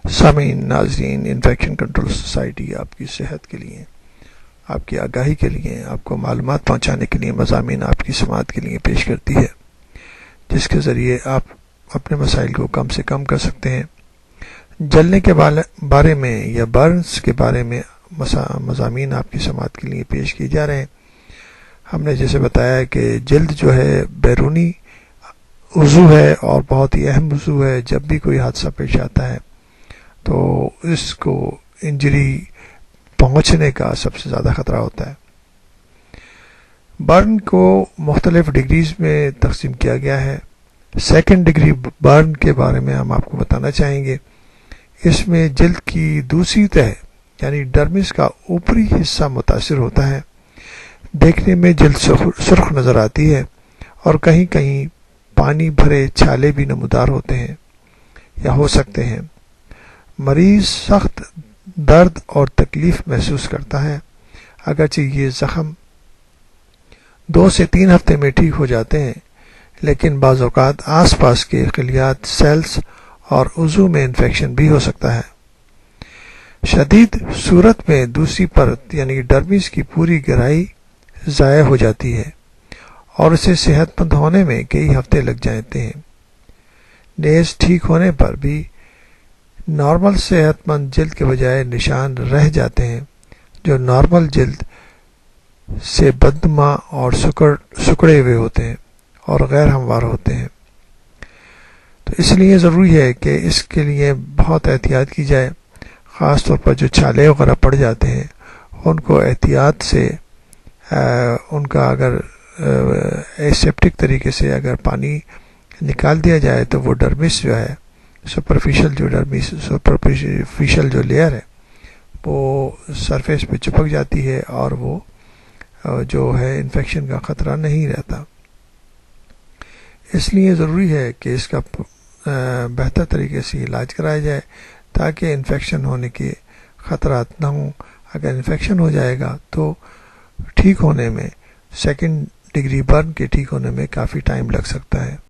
سامعین ناظرین، infection control society آپ کی صحت کے لیے، آپ کی آگاہی کے لیے، آپ کو معلومات پہنچانے کے لیے مضامین آپ کی سماعت کے لیے پیش کرتی ہے، جس کے ذریعے آپ اپنے مسائل کو کم سے کم کر سکتے ہیں۔ جلنے کے بارے میں یا برنز کے بارے میں مضامین آپ کی سماعت کے لیے پیش کیے جا رہے ہیں۔ ہم نے جیسے بتایا کہ جلد جو ہے بیرونی عضو ہے اور بہت ہی اہم عضو ہے۔ جب بھی کوئی حادثہ پیش آتا ہے تو اس کو انجری پہنچنے کا سب سے زیادہ خطرہ ہوتا ہے۔ برن کو مختلف ڈگریز میں تقسیم کیا گیا ہے۔ سیکنڈ ڈگری برن کے بارے میں ہم آپ کو بتانا چاہیں گے۔ اس میں جلد کی دوسری تہہ یعنی ڈرمس کا اوپری حصہ متاثر ہوتا ہے۔ دیکھنے میں جلد سرخ نظر آتی ہے اور کہیں کہیں پانی بھرے چھالے بھی نمودار ہوتے ہیں یا ہو سکتے ہیں۔ مریض سخت درد اور تکلیف محسوس کرتا ہے، اگرچہ یہ زخم 2 سے 3 ہفتے میں ٹھیک ہو جاتے ہیں، لیکن بعض اوقات آس پاس کے خلیات، سیلز اور عضو میں انفیکشن بھی ہو سکتا ہے۔ شدید صورت میں دوسری پرت یعنی ڈرمس کی پوری گہرائی ضائع ہو جاتی ہے اور اسے صحت مند ہونے میں کئی ہفتے لگ جاتے ہیں۔ نیز ٹھیک ہونے پر بھی نارمل صحت مند جلد کے بجائے نشان رہ جاتے ہیں جو نارمل جلد سے بدنما اور سکڑے ہوئے ہوتے ہیں اور غیر ہموار ہوتے ہیں۔ تو اس لیے ضروری ہے کہ اس کے لیے بہت احتیاط کی جائے، خاص طور پر جو چھالے وغیرہ پڑ جاتے ہیں ان کو احتیاط سے ان کا اگر ایسیپٹک طریقے سے اگر پانی نکال دیا جائے تو وہ ڈرمس جو ہے سپرفیشل جو لیئر ہے وہ سرفیس پہ چپک جاتی ہے اور وہ جو ہے انفیکشن کا خطرہ نہیں رہتا۔ اس لیے ضروری ہے کہ اس کا بہتر طریقے سے علاج کرایا جائے تاکہ انفیکشن ہونے کے خطرات نہ ہوں۔ اگر انفیکشن ہو جائے گا تو ٹھیک ہونے میں، سیکنڈ ڈگری برن کے ٹھیک ہونے میں کافی ٹائم لگ سکتا ہے۔